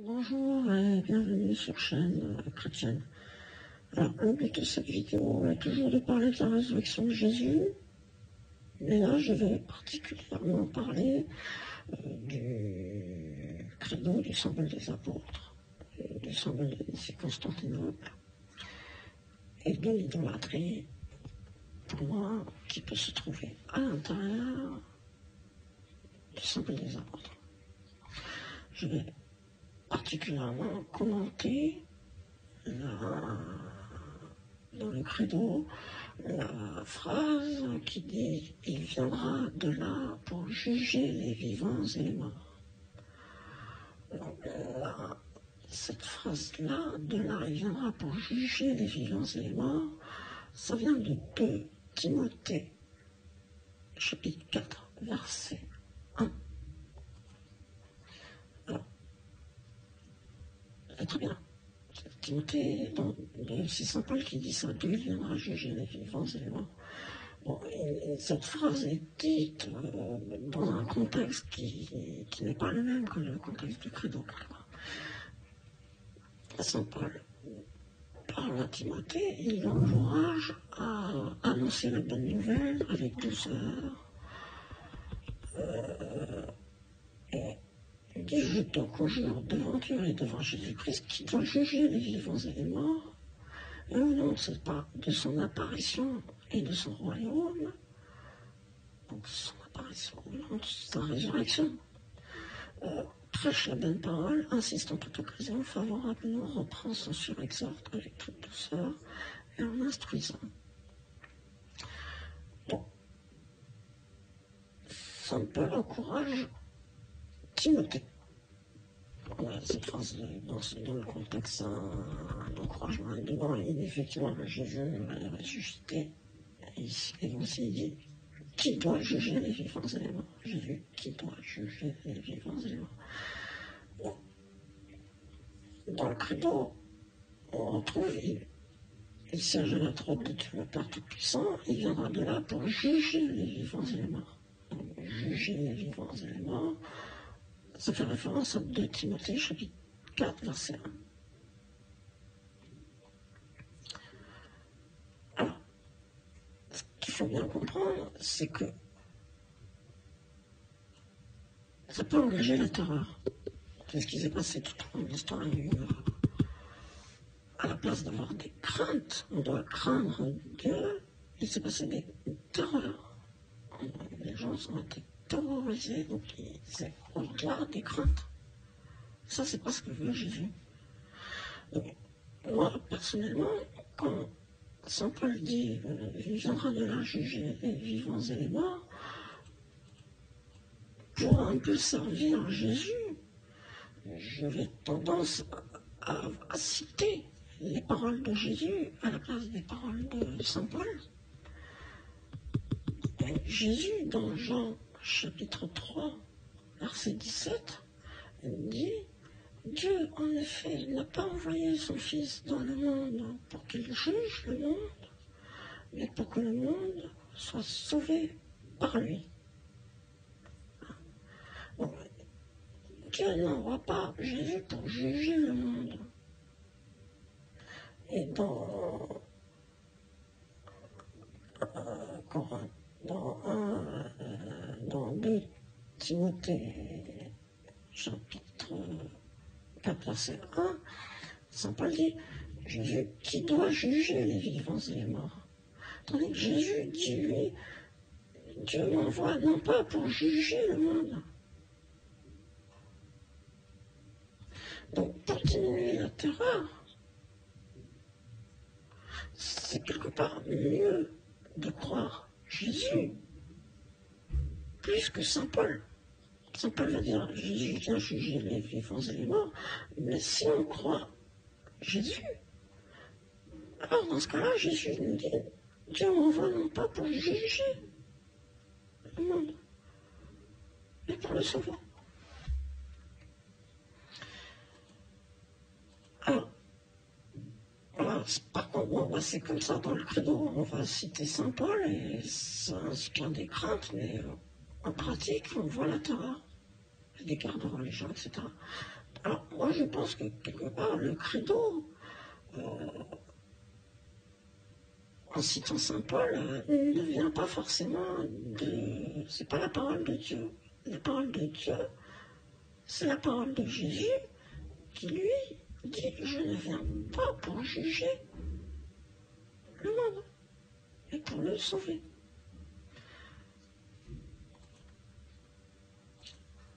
Bonjour et bienvenue sur chaîne chrétienne. Alors, le but de cette vidéo est toujours de parler de la résurrection de Jésus, mais là je vais particulièrement parler du credo du symbole des apôtres, du symbole de Constantinople, et de l'idolâtrie, pour moi, qui peut se trouver à l'intérieur du symbole des apôtres. Je vais particulièrement commenter dans le credo la phrase qui dit « Il viendra de là pour juger les vivants et les morts ». Donc cette phrase-là, « de là il viendra pour juger les vivants et les morts », ça vient de 2 Timothée, chapitre 4, verset 1. Alors, très bien. Timothée, c'est Saint Paul qui dit ça, Dieu viendra juger les vivants et les morts. Bon, et cette phrase est dite dans un contexte qui n'est pas le même que le contexte du credo. Saint Paul parle à Timothée, il l'encourage à annoncer la bonne nouvelle avec douceur. Il dit, je te conjure devant Dieu et devant Jésus-Christ qui doit juger les vivants et les morts, et au nom de son apparition et de son royaume, donc son apparition, au nom de sa résurrection, prêche la bonne parole, insiste en toute occasion, favorablement, reprend, censure, exhorte avec toute douceur et en instruisant. Bon. Saint Paul encourage Timothée. Voilà, cette phrase dans le contexte d'encouragement et de bon, effectivement, Jésus est ressuscité. Et aussi il dit qui doit juger les vivants et les morts. Jésus qui doit juger les vivants et les morts. Bon. Dans le credo, on retrouve il siège à la droite de Dieu le Père Tout-Puissant, il viendra de là pour juger les vivants et les morts. Donc, juger les vivants et les morts. Ça fait référence à 2 Timothée, chapitre 4, verset 1. Alors, ce qu'il faut bien comprendre, c'est que ça peut engager la terreur. C'est ce qui s'est passé tout au long de l'histoire. À la place d'avoir des craintes, on doit craindre Dieu, il s'est passé des terreurs. Les gens ont été terrorisés, donc c'est au-delà des craintes. Ça, c'est pas ce que veut Jésus. Donc, moi, personnellement, quand Saint Paul dit il viendra de là juger les vivants et les morts, pour un peu servir Jésus, j'avais tendance à citer les paroles de Jésus à la place des paroles de Saint Paul. Et Jésus, dans Jean chapitre 3, verset 17, dit « Dieu, en effet, n'a pas envoyé son Fils dans le monde pour qu'il juge le monde, mais pour que le monde soit sauvé par lui. » Donc, Dieu n'envoie pas Jésus pour juger le monde. Et dans 2 Timothée, chapitre 4, verset 1, Saint Paul dit « Jésus qui doit juger les vivants et les morts. » Tandis que Jésus dit, lui, Dieu m'envoie non pas pour juger le monde. Donc, pour diminuer la terreur, c'est quelque part mieux de croire Jésus plus que Saint Paul. Saint Paul va dire Jésus vient juger les vivants et les morts, mais si on croit Jésus, alors dans ce cas-là, Jésus nous dit Dieu m'envoie non pas pour juger le monde, mais pour le sauver. Alors, voilà, par contre, bon, c'est comme ça dans le credo, on va citer Saint Paul et ça inspire des craintes, mais en pratique, on voit la terreur, des gardes religieux, etc. Alors, moi, je pense que, quelque part, le credo, en citant saint Paul, ne vient pas forcément de... C'est pas la parole de Dieu. La parole de Dieu, c'est la parole de Jésus qui, lui, dit « Je ne viens pas pour juger le monde, mais pour le sauver. »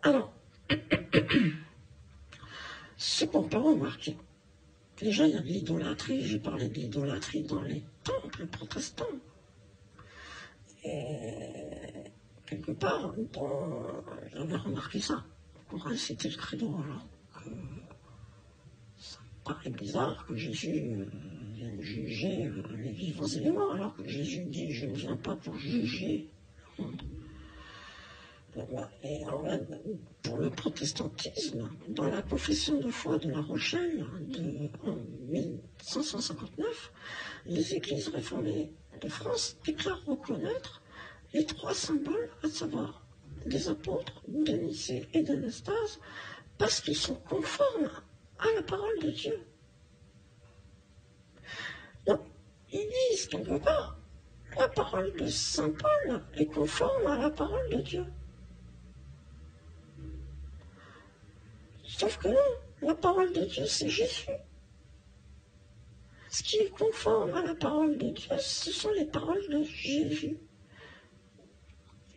Alors, ce qu'on peut remarquer, déjà, il y a de l'idolâtrie. J'ai parlé de l'idolâtrie dans les temples protestants. Et quelque part, j'avais remarqué ça. Pour eux, c'était le credo, alors que ça me paraît bizarre que Jésus vienne juger les vivants et les morts, alors que Jésus dit « Je ne viens pas pour juger le monde ». Et alors là, pour le protestantisme, dans la confession de foi de La Rochelle en 1559, les églises réformées de France déclarent reconnaître les trois symboles, à savoir des apôtres, de Nicée et d'Anastase, parce qu'ils sont conformes à la parole de Dieu. Donc, ils disent quelque part, la parole de saint Paul est conforme à la parole de Dieu. Sauf que non, la parole de Dieu, c'est Jésus. Ce qui est conforme à la parole de Dieu, ce sont les paroles de Jésus.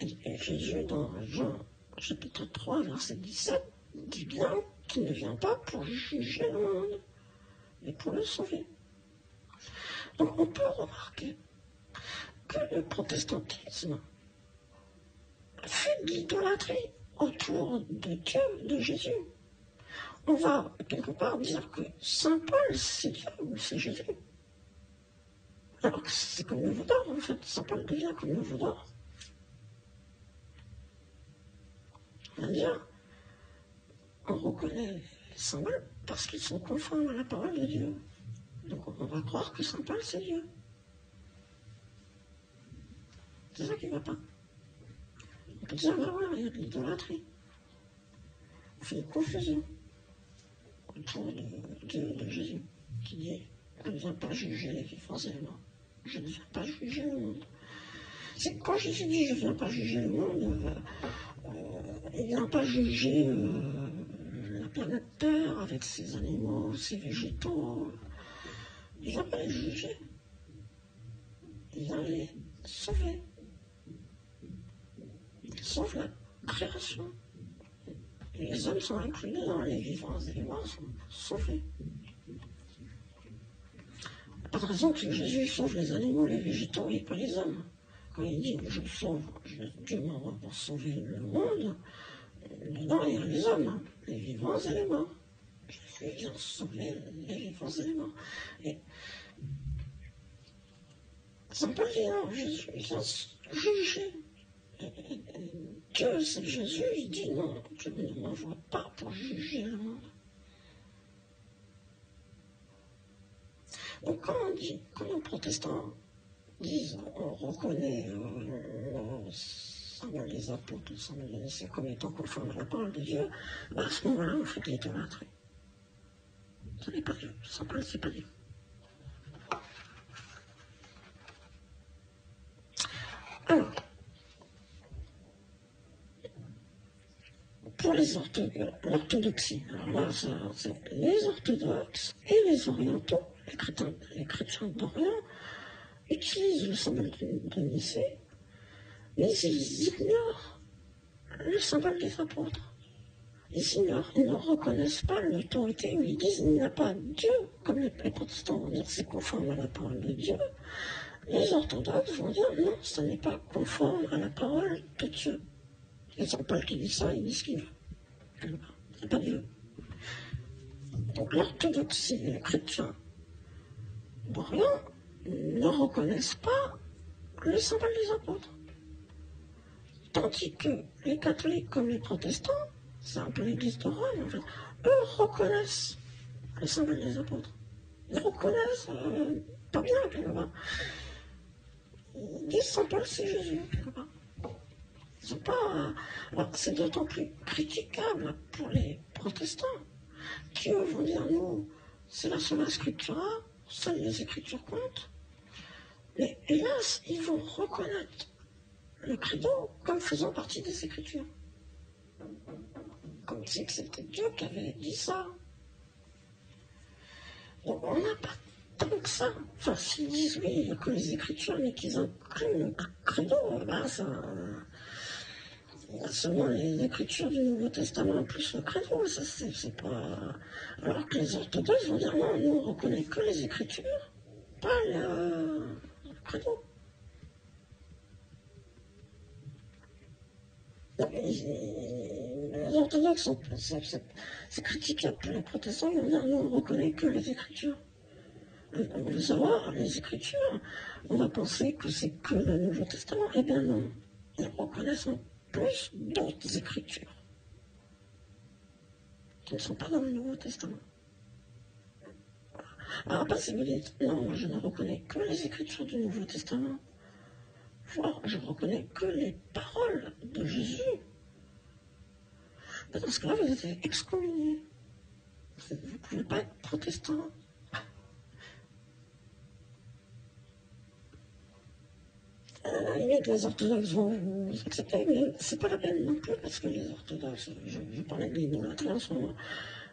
Et Jésus, dans Jean chapitre 3, verset 17, dit bien qu'il ne vient pas pour juger le monde, mais pour le sauver. Donc on peut remarquer que le protestantisme fait de l'idolâtrie autour de Dieu, de Jésus. On va quelque part dire que saint Paul, c'est Dieu ou c'est Jésus. Alors que c'est comme le veau d'or, en fait. Saint Paul devient comme le veau d'or. On va dire, on reconnaît les symboles parce qu'ils sont conformes à la parole de Dieu. Donc on va croire que saint Paul, c'est Dieu. C'est ça qui ne va pas. On peut dire, ben voilà, il y a de l'idolâtrie. On fait une confusion autour de Jésus, qui dit « Je ne viens pas juger les vivants et les morts. Je ne viens pas juger le monde. » C'est quand Jésus dit « Je ne viens pas juger le monde », il ne vient pas juger la planète Terre avec ses animaux, ses végétaux. Il ne vient pas les juger. Il vient les sauver. Il sauve la création. Et les hommes sont inclus dans les vivants et les morts sont sauvés. Il n'y a pas de raison que Jésus sauve les animaux, les végétaux et pas les hommes. Quand il dit « je sauve, Dieu m'envoie pour sauver le monde », dedans il y a les hommes, les vivants et les morts. Jésus vient sauver les vivants et les morts. Et saint Paul dit non, Jésus vient juger. Dieu, c'est Jésus, il dit non, je ne m'envoie pas pour juger le monde. Donc quand nos protestants disent, on reconnaît les apôtres, c'est comme étant conforme à la parole de Dieu, à ce moment-là, on fait de l'idolâtrie. Ce n'est pas Dieu, saint Paul, c'est pas Dieu. Alors, pour l'orthodoxie, alors là, c'est les orthodoxes et les orientaux, les chrétiens d'Orient, utilisent le symbole de Nicée, mais ils ignorent le symbole des apôtres. Ils ne reconnaissent pas l'autorité, ils disent qu'il n'y a pas Dieu, comme les protestants vont dire c'est conforme à la parole de Dieu. Les orthodoxes vont dire non, ce n'est pas conforme à la parole de Dieu. Et Saint Paul qui dit ça, il dit ce qu'il veut. C'est pas Dieu. Donc l'orthodoxie et les chrétiens d'Orient ne reconnaissent pas le symbole des apôtres. Tandis que les catholiques comme les protestants, c'est un peu l'église de Rome en fait, eux reconnaissent le symbole des apôtres. Ils reconnaissent, pas bien quelque part. Ils disent Saint Paul c'est Jésus quelque part. C'est pas. Alors c'est d'autant plus critiquable pour les protestants qui eux vont dire non, c'est la sola scriptura, seules les Écritures comptent. Mais hélas, ils vont reconnaître le credo comme faisant partie des Écritures. Comme si c'était Dieu qui avait dit ça. Donc on n'a pas tant que ça. Enfin, s'ils disent oui, il n'y a que les Écritures, mais qu'ils incluent le credo, là, ça... Il y a seulement les Écritures du Nouveau Testament plus le credo, ça c'est pas... Alors que les orthodoxes vont dire non, nous on reconnaît que les Écritures, pas le credo. Les orthodoxes, c'est critiquable pour les protestants, ils vont dire non, on reconnaît que les Écritures. On veut savoir, les Écritures, on va penser que c'est que le Nouveau Testament. Eh bien non, ils reconnaissent plus d'autres Écritures qui ne sont pas dans le Nouveau Testament. Alors après, si vous dites, non, moi je ne reconnais que les Écritures du Nouveau Testament, voire je ne reconnais que les paroles de Jésus, mais dans ce cas-là, vous êtes excommunié. Vous ne pouvez pas être protestant. À la limite, les orthodoxes vont vous accepter, mais c'est pas la peine non plus, parce que les orthodoxes, je parlais de l'idolâtrie en ce moment,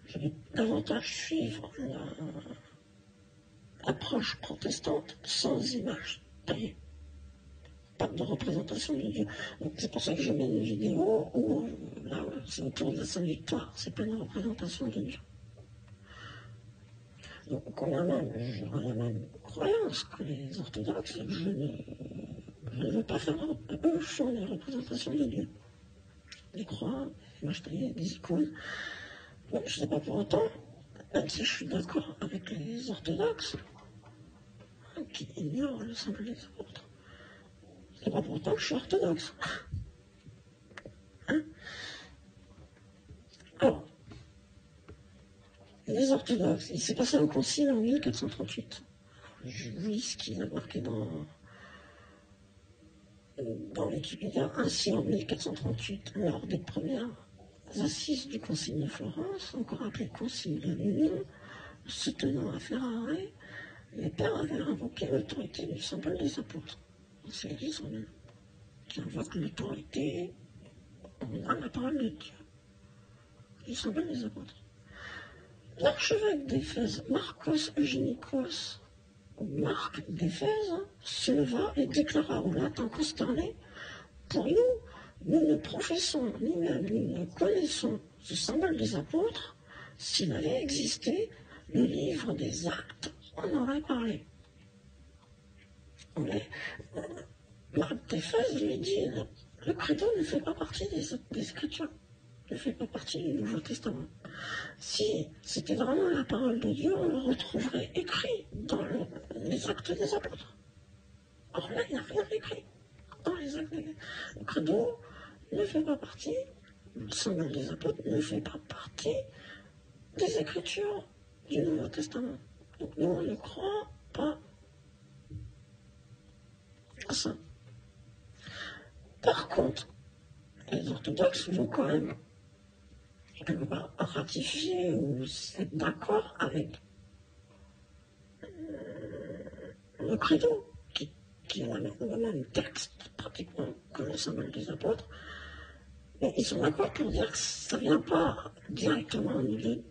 je vais davantage suivre l'approche protestante sans image taillée. Pas de représentation de Dieu. Donc c'est pour ça que je mets une vidéo où, là, c'est autour de la Sainte-Victoire, c'est pas une représentation de Dieu. Donc on a j'aurai la même croyance que les orthodoxes, je ne veux pas faire, eux font les représentations de Dieu. Des croix, des images taillées, des icônes. Bon, je ne sais pas pour autant, même si je suis d'accord avec les orthodoxes, qui ignorent le symbole des apôtres. C'est pas pour autant que je suis orthodoxe. Hein? Alors, les orthodoxes, il s'est passé un concile en 1438. Je lis ce qu'il a marqué dans l'Équipédia. Ainsi, en 1438, lors des premières assises du Concile de Florence, encore appelé Concile de l'Union, se tenant à Ferrare, les pères avaient invoqué l'autorité du symbole des apôtres. C'est l'Église romaine qui invoque l'autorité, on a la parole de Dieu, du symbole des apôtres. L'archevêque d'Éphèse, Marcos Eugénikos, ou Marc d'Éphèse, se leva et déclara au latin consterné: pour nous, nous ne professons ni même nous ne connaissons ce symbole des apôtres. S'il avait existé, le livre des actes en aurait parlé. Mais Marc d'Éphèse lui dit: le credo ne fait pas partie des Écritures, ne fait pas partie du Nouveau Testament. Si c'était vraiment la parole de Dieu, on le retrouverait écrit dans les actes des apôtres. Or là, il n'y a rien écrit dans les actes des apôtres. Le credo ne fait pas partie, le symbole des apôtres ne fait pas partie des Écritures du Nouveau Testament. Donc nous, on ne croit pas à ça. Par contre, les orthodoxes vont quand même ratifier ou être d'accord avec le credo, qui est le même texte pratiquement que le symbole des apôtres, mais ils sont d'accord pour dire que ça ne vient pas directement de Dieu,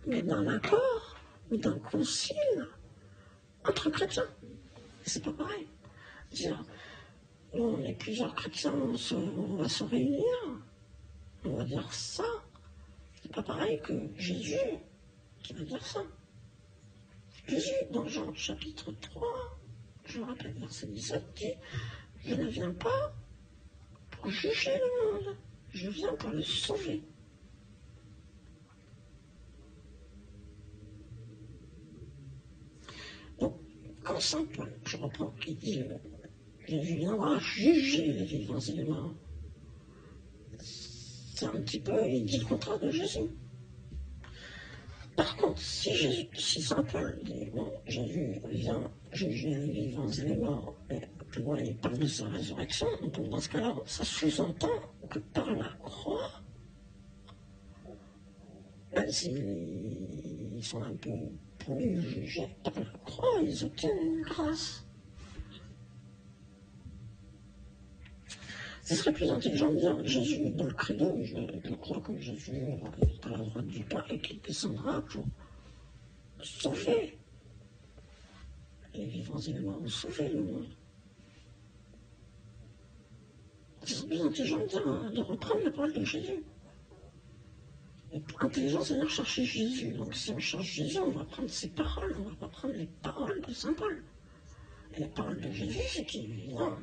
mais d'un accord ou d'un concile entre chrétiens. C'est pas pareil. Dire, on est plusieurs chrétiens, on va se réunir, on va dire ça. C'est pas pareil que Jésus qui va dire ça. Jésus, dans Jean chapitre 3, je rappelle verset 17, dit: je ne viens pas pour juger le monde, je viens pour le sauver. Donc, quand saint Paul, je reprends, qui dit Jésus viendra juger les vivants et les morts, c'est un petit peu, il dit le contraire de Jésus. Par contre, si saint Paul dit, bon, Jésus vient juger les vivants et les morts, mais plus loin il parle de sa résurrection, donc dans ce cas-là, ça sous-entend que par la croix, s'ils sont un peu plus jugés par la croix, ils obtiennent une grâce. Ce serait plus intelligent de dire Jésus dans le credo, je crois que Jésus est à la droite du Père et qu'il descendra pour sauver les vivants et les morts, sauver le monde. Ce serait plus intelligent de reprendre la parole de Jésus. Et intelligent, c'est-à-dire chercher Jésus. Donc si on cherche Jésus, on va prendre ses paroles, on ne va pas prendre les paroles de Saint Paul. Et la parole de Jésus, c'est qu'il vient.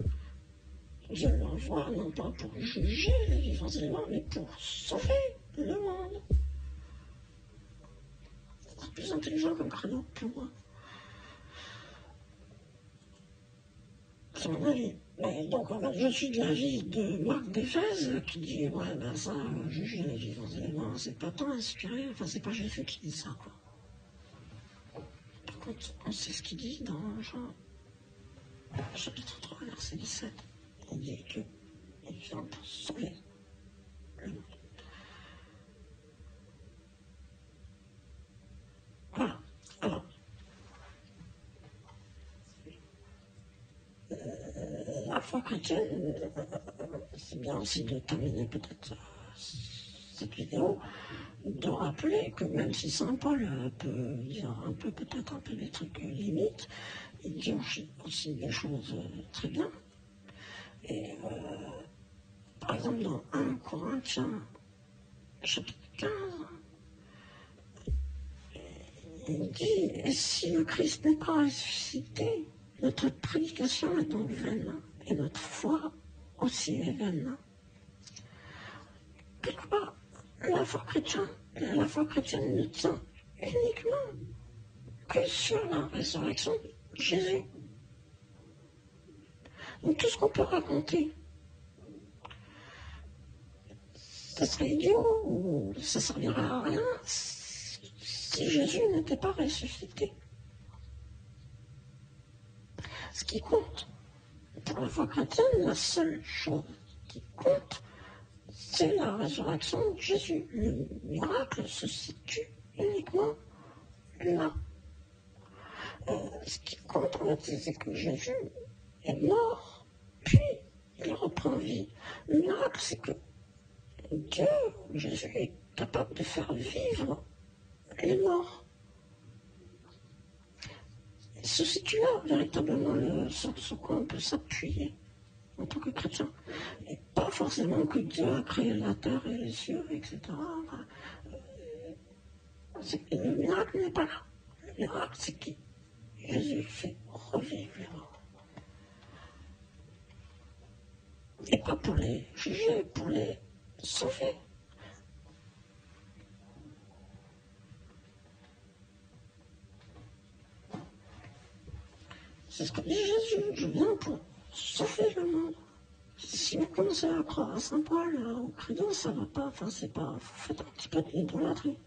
Dieu l'envoie non pas pour juger les vivants et les morts, mais pour sauver le monde. C'est plus intelligent comme credo pour moi. C'est mon avis. Mais donc, je suis de l'avis de Marc d'Éphèse qui dit ouais, ben ça, juger les vivants et les morts, c'est pas tant inspiré, enfin, c'est pas Jésus qui dit ça, quoi. Par contre, on sait ce qu'il dit dans Jean, chapitre 3, verset 17. Il dit qu'il vient pour sauver le monde. Voilà. Alors, la foi chrétienne, c'est bien aussi de terminer peut-être cette vidéo, de rappeler que même si Saint Paul peut dire un peu, peut-être un peu des trucs limites, il dit aussi des choses très bien. Et par exemple, dans 1 Corinthiens, chapitre 15, il dit « Et si le Christ n'est pas ressuscité, notre prédication est donc vaine, et notre foi aussi est vaine. » Quelque part, la foi chrétienne ne tient uniquement que sur la résurrection de Jésus. Donc tout ce qu'on peut raconter, ça serait idiot ou ça ne servira à rien si Jésus n'était pas ressuscité. Ce qui compte, pour la foi chrétienne, la seule chose qui compte, c'est la résurrection de Jésus. Le miracle se situe uniquement là. Ce qui compte, en fait, c'est que Jésus est mort, puis il reprend vie. Le miracle, c'est que Dieu, Jésus, est capable de faire vivre les morts. Il se situe là, véritablement, sur ce quoi on peut s'appuyer en tant que chrétien. Et pas forcément que Dieu a créé la terre et les cieux, etc. Le miracle n'est pas là. Le miracle, c'est que Jésus fait revivre les morts. Et pas pour les juger, pour les sauver. C'est ce que dit Jésus, je viens pour sauver le monde. Si vous commencez à croire à Saint Paul, au credo, ça va pas, enfin c'est pas, vous faites un petit peu d'idolâtrie.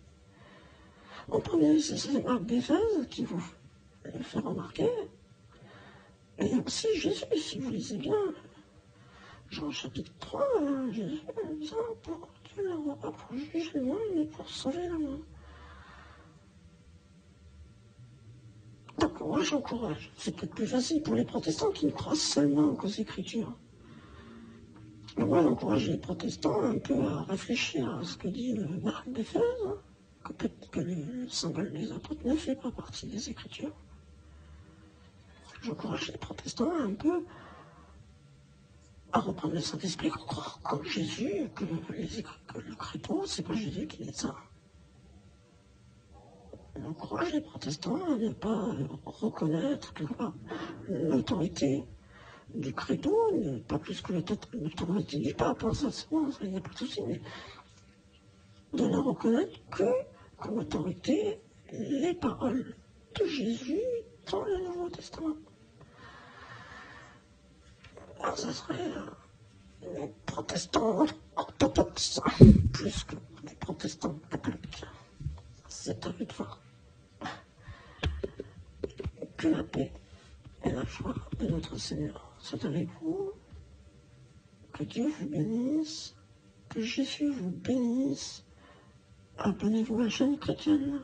En premier, c'est Marc d'Éphèse qui vous le fait remarquer. Et aussi Jésus, si vous lisez bien, Jean chapitre 3, Jésus vient pour Dieu n'envoie pas pour juger le monde, mais pour sauver le monde. Donc moi j'encourage, c'est peut-être plus facile pour les protestants qui ne croient seulement qu'aux Écritures. Moi j'encourage les protestants un peu à réfléchir à ce que dit le Marc d'Éphèse, que le symbole des apôtres ne fait pas partie des Écritures. J'encourage les protestants un peu à reprendre le Saint-Esprit, à croire comme Jésus, que le credo, c'est pas Jésus qui dit ça. J'encourage les protestants à ne pas reconnaître l'autorité du credo, pas plus que l'autorité du pape, ça c'est bon, il n'y a pas de souci, mais de ne reconnaître que comme autorité les paroles de Jésus dans le Nouveau Testament. Alors, ça serait les protestants orthodoxes plus que les protestants catholiques. C'est à lui de voir. Que la paix et la foi de notre Seigneur soient avec vous. Que Dieu vous bénisse. Que Jésus vous bénisse. abonnez-vous à la chaîne chrétienne.